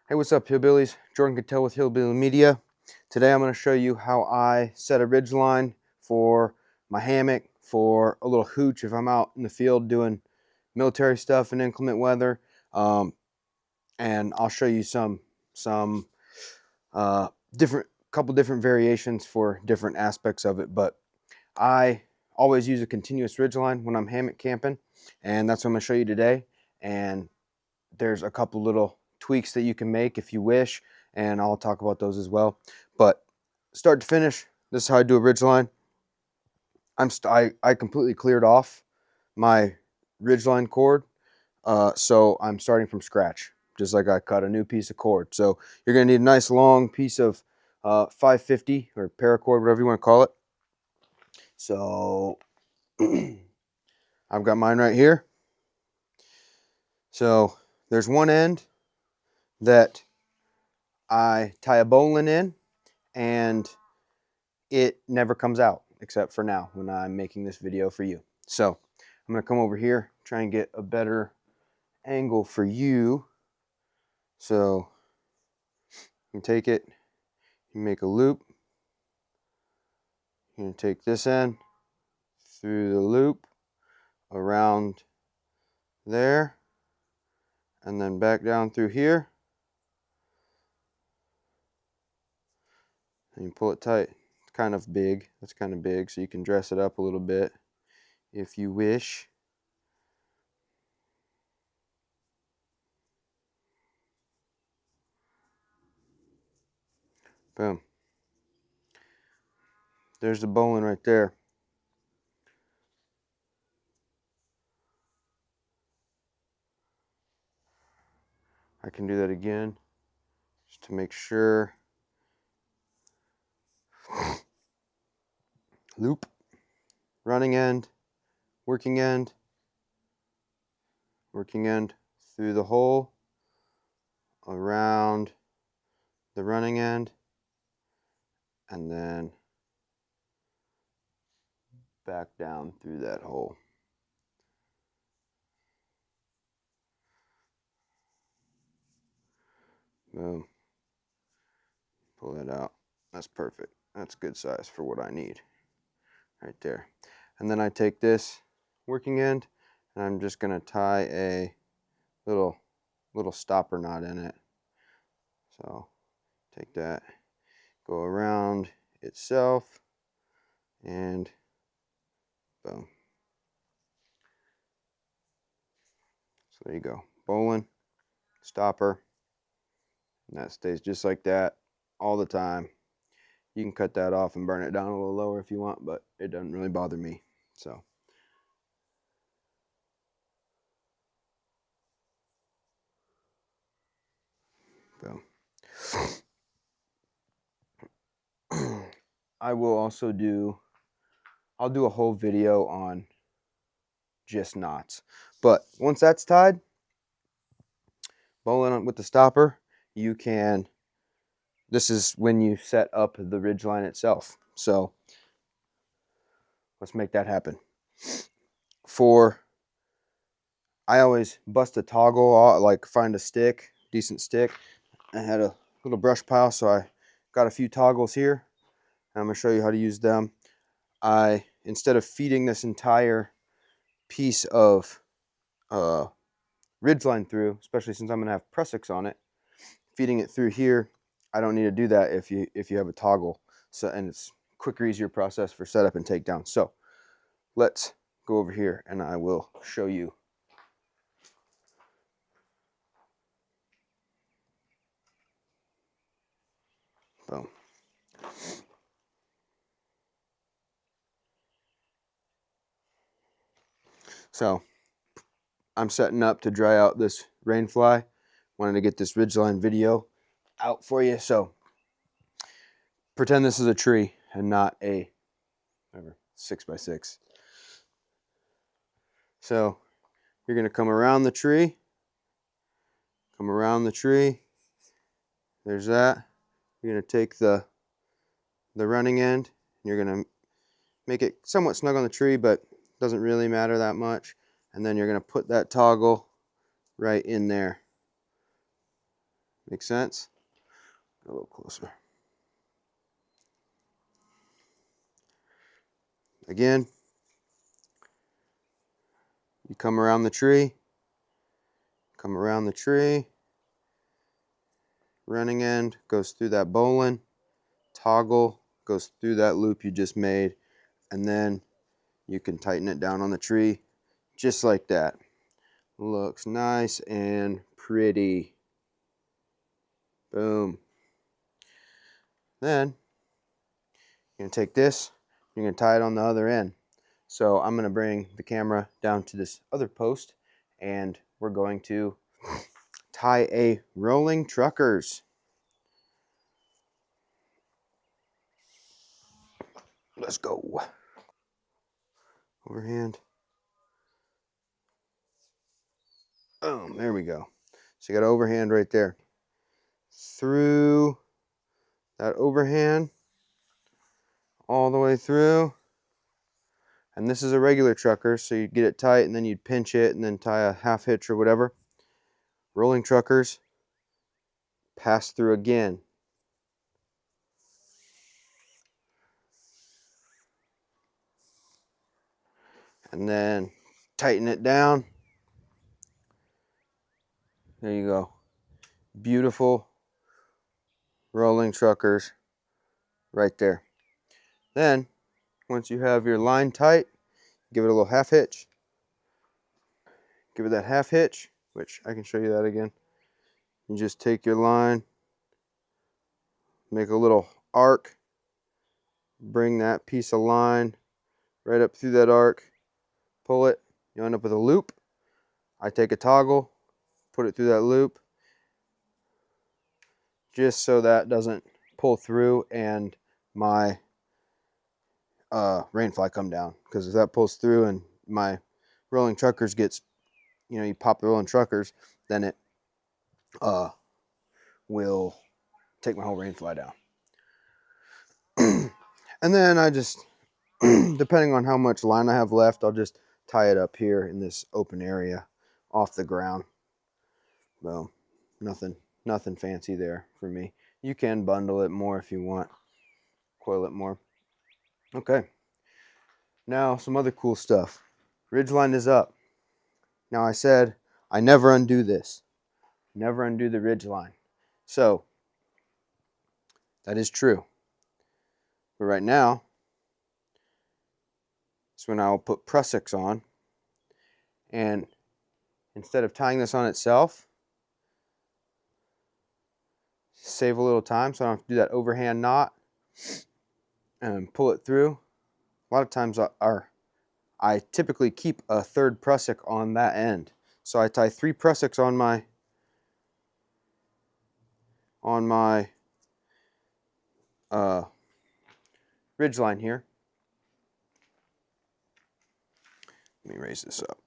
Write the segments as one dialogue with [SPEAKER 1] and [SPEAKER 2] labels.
[SPEAKER 1] Hey, what's up, Hillbillies? Jordan Cattell with Hillbilly Media. Today I'm going to show you how I set a ridgeline for my hammock for a little hooch if I'm out in the field doing military stuff in inclement weather. And I'll show you some couple different variations for different aspects of it. But I always use a continuous ridgeline when I'm hammock camping, and that's what I'm going to show you today. And there's a couple little tweaks that you can make if you wish, and I'll talk about those as well. But start to finish, this is how I do a ridgeline. I completely cleared off my ridgeline cord, so I'm starting from scratch, just like I cut a new piece of cord. So you're going to need a nice long piece of 550 or paracord, whatever you want to call it. So I've got mine right here. So there's one end that I tie a bowline in, and it never comes out except for now when I'm making this video for you. So I'm going to come over here, try and get a better angle for you. So you take it, you make a loop. You're going to take this end through the loop around there and then back down through here. And you pull it tight. It's kind of big. That's kind of big, so you can dress it up a little bit if you wish. Boom. There's the bowline right there. I can do that again just to make sure. Loop, running end, working end through the hole, around the running end, and then back down through that hole. Boom. Pull that out. That's perfect. That's good size for what I need right there. And then I take this working end and I'm just going to tie a little stopper knot in it. So take that, go around itself, and boom. So there you go. Bowline, stopper, and that stays just like that all the time. You can cut that off and burn it down a little lower if you want, but it doesn't really bother me. So boom. I will also I'll do a whole video on just knots. But once that's tied, bowline with the stopper, you can, this is when you set up the ridgeline itself. So let's make that happen. I always bust a toggle, like find a stick, decent stick. I had a little brush pile, so I got a few toggles here. And I'm going to show you how to use them. Instead of feeding this entire piece of ridgeline through, especially since I'm going to have pressix on it, feeding it through here, I don't need to do that if you have a toggle. So, and it's quicker, easier process for setup and takedown. So let's go over here and I will show you. Boom. So I'm setting up to dry out this rainfly. Wanted to get this ridgeline video out for you. So pretend this is a tree and not a 6x6. So you're going to come around the tree. There's that. You're going to take the running end. You're going to make it somewhat snug on the tree, but doesn't really matter that much. And then you're going to put that toggle right in there. Make sense? Go a little closer. Again, you come around the tree, running end goes through that bowline, toggle goes through that loop you just made, and then you can tighten it down on the tree just like that. Looks nice and pretty. Boom. Then you're going to take this, you're going to tie it on the other end. So I'm going to bring the camera down to this other post, and we're going to tie a rolling truckers. Let's go. Overhand. Boom, there we go. So you got overhand right there. Through that overhand, all the way through. And this is a regular trucker, so you get it tight and then you'd pinch it and then tie a half hitch or whatever. Rolling truckers, pass through again. And then tighten it down. There you go. Beautiful rolling truckers right there. Then, once you have your line tight, give it a little half hitch. Give it that half hitch, which I can show you that again. You just take your line, make a little arc, bring that piece of line right up through that arc, pull it, you end up with a loop. I take a toggle, put it through that loop, just so that doesn't pull through and my rainfly come down. Because if that pulls through and my rolling truckers gets, you pop the rolling truckers, then it will take my whole rainfly down. And then I just, depending on how much line I have left, I'll just tie it up here in this open area off the ground. Well, nothing fancy there for me. You can bundle it more if you want, coil it more. Okay, now some other cool stuff. Ridgeline is up. Now I said I never undo this. Never undo the ridgeline. So that is true. But right now is when I'll put prussics on, and instead of tying this on itself, save a little time so I don't have to do that overhand knot and pull it through. A lot of times I typically keep a third prusik on that end. So I tie 3 prusiks on my ridgeline here. Let me raise this up.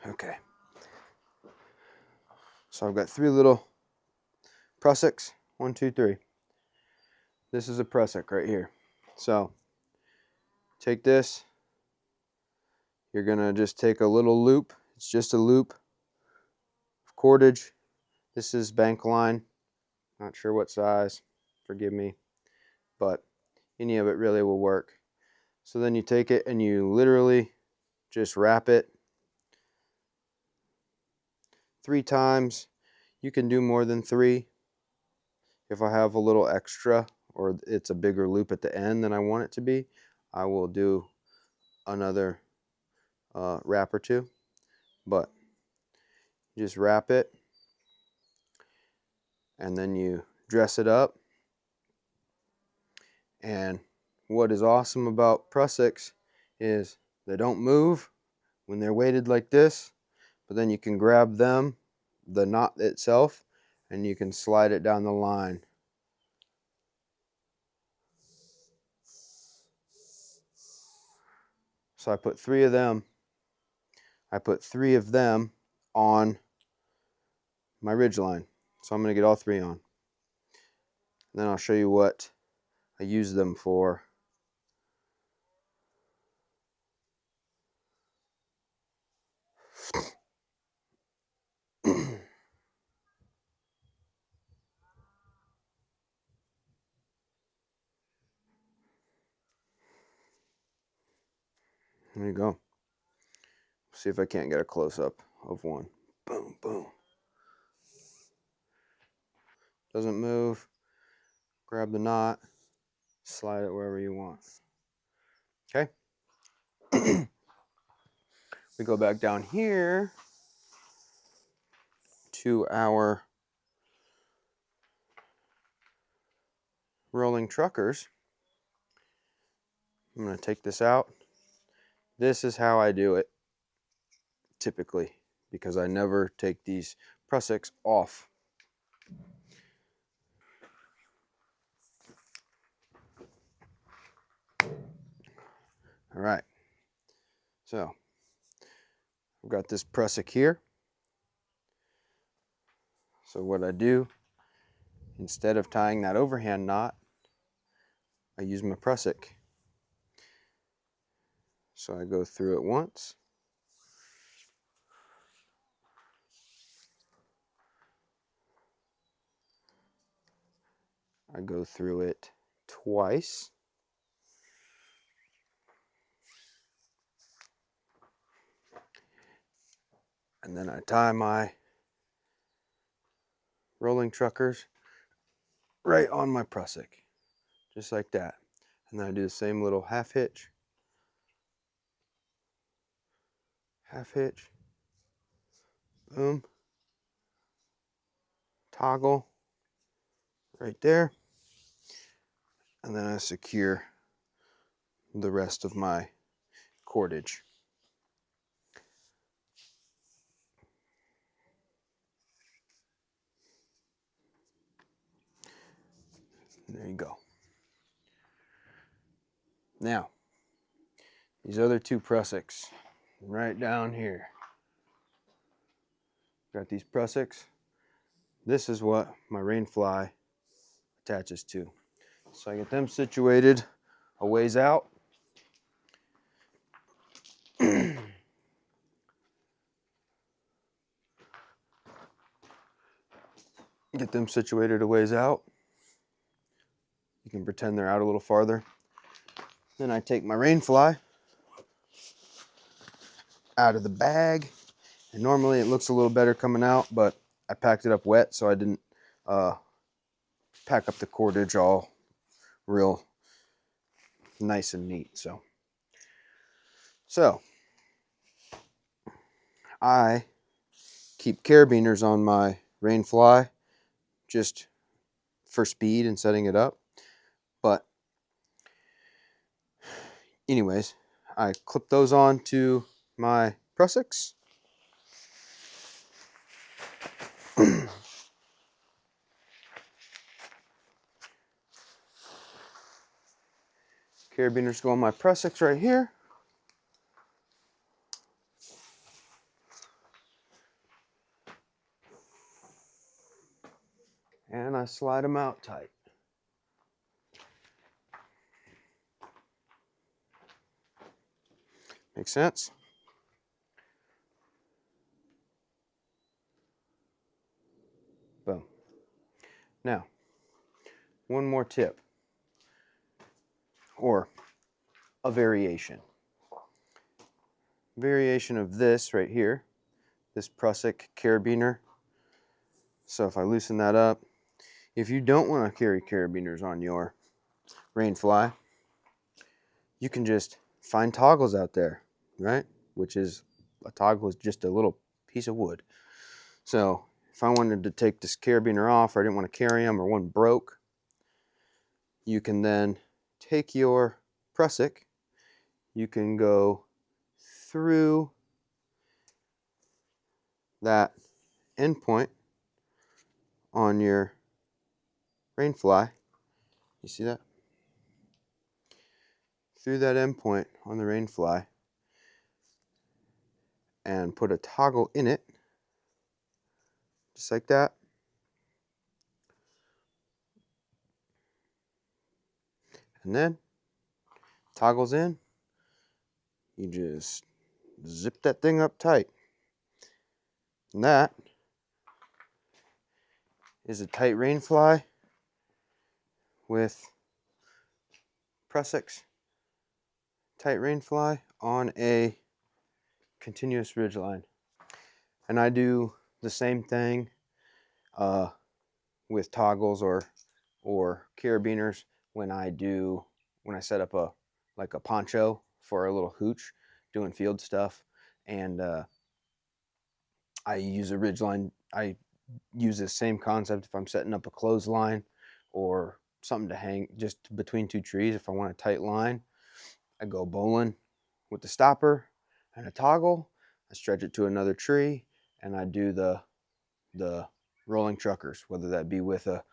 [SPEAKER 1] Okay. So I've got 3 little prusiks. 1, 2, 3. This is a prusik right here. So take this. You're gonna just take a little loop. It's just a loop of cordage. This is bank line. Not sure what size. Forgive me. But any of it really will work. So then you take it and you literally just wrap it 3 times. You can do more than 3. If I have a little extra or it's a bigger loop at the end than I want it to be, I will do another wrap or 2. But you just wrap it and then you dress it up. And what is awesome about prusiks is they don't move when they're weighted like this, but then you can grab them, the knot itself, and you can slide it down the line. So I put 3 of them. I put 3 of them on my ridgeline. So I'm going to get all 3 on. And then I'll show you what I use them for. There you go. See if I can't get a close-up of one. Boom, boom. Doesn't move. Grab the knot, slide it wherever you want. Okay. We go back down here to our rolling truckers. I'm going to take this out. This is how I do it typically, because I never take these prussiks off. All right. So I've got this prussik here. So what I do, instead of tying that overhand knot, I use my prussik. So I go through it once. I go through it twice. And then I tie my rolling truckers right on my prussik, just like that. And then I do the same little half hitch, boom, toggle right there, and then I secure the rest of my cordage. There you go. Now, these other two prussiks right down here. Got these prussiks. This is what my rain fly attaches to. So I get them situated a ways out. Get them situated a ways out. You can pretend they're out a little farther. Then I take my rain fly out of the bag. And normally it looks a little better coming out, but I packed it up wet, so I didn't pack up the cordage all real nice and neat. So I keep carabiners on my rain fly just for speed and setting it up. But anyways, I clip those on to my prussiks. Carabiners go on my prussiks right here. And I slide them out tight. Make sense? Boom. Now, one more tip, or a variation. Variation of this right here, this prussik carabiner. So if I loosen that up, if you don't want to carry carabiners on your rain fly, you can just find toggles out there, right? Which is, a toggle is just a little piece of wood. So if I wanted to take this carabiner off, or I didn't want to carry them, or one broke, you can then take your prussik, you can go through that end point on your rain fly. You see that? Through that end point on the rain fly, and put a toggle in it, just like that. And then toggles in, you just zip that thing up tight. And that is a tight rain fly with prussiks tight rein fly on a continuous ridgeline. And I do the same thing with toggles or carabiners when I set up a poncho for a little hooch doing field stuff, and I use a ridgeline. I use the same concept if I'm setting up a clothesline or something to hang just between two trees. If I want a tight line, I go bowling with the stopper and a toggle. I stretch it to another tree, and I do the rolling truckers, whether that be with a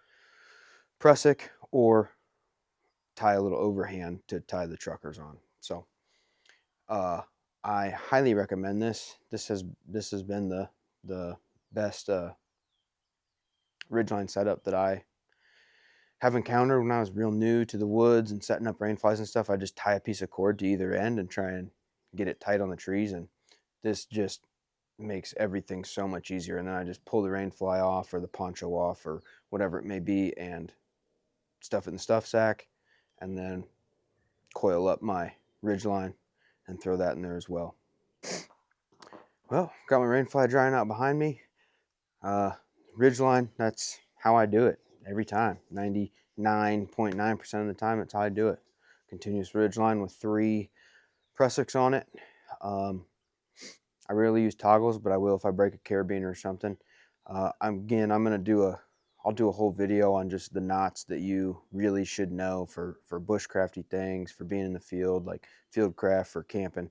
[SPEAKER 1] prusik or tie a little overhand to tie the truckers on. So I highly recommend this. This has been the best ridgeline setup that I have encountered when I was real new to the woods and setting up rainflies and stuff. I just tie a piece of cord to either end and try and get it tight on the trees, and this just makes everything so much easier. And then I just pull the rainfly off or the poncho off or whatever it may be and stuff it in the stuff sack, and then coil up my ridgeline and throw that in there as well. Well, got my rainfly drying out behind me. Ridgeline, that's how I do it every time. 99.9% of the time, that's how I do it. Continuous ridgeline with 3 prussiks on it. I rarely use toggles, but I will if I break a carabiner or something. I'm gonna I'll do a whole video on just the knots that you really should know for bushcrafty things, for being in the field, like field craft, for camping,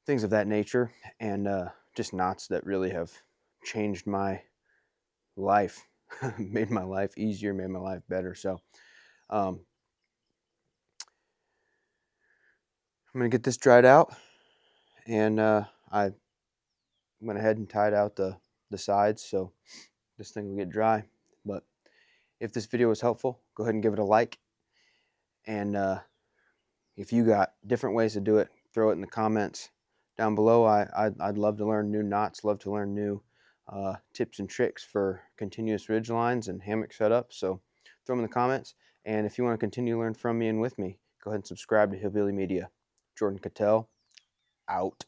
[SPEAKER 1] things of that nature, and just knots that really have changed my life, made my life easier, made my life better. So I'm gonna get this dried out, and I went ahead and tied out the sides so this thing will get dry. But if this video was helpful, go ahead and give it a like, and if you got different ways to do it, throw it in the comments down below. I'd love to learn new knots, love to learn new tips and tricks for continuous ridge lines and hammock setups. So throw them in the comments. And if you want to continue to learn from me and with me, go ahead and subscribe to Hillbilly Media. Jordan Cattell, out.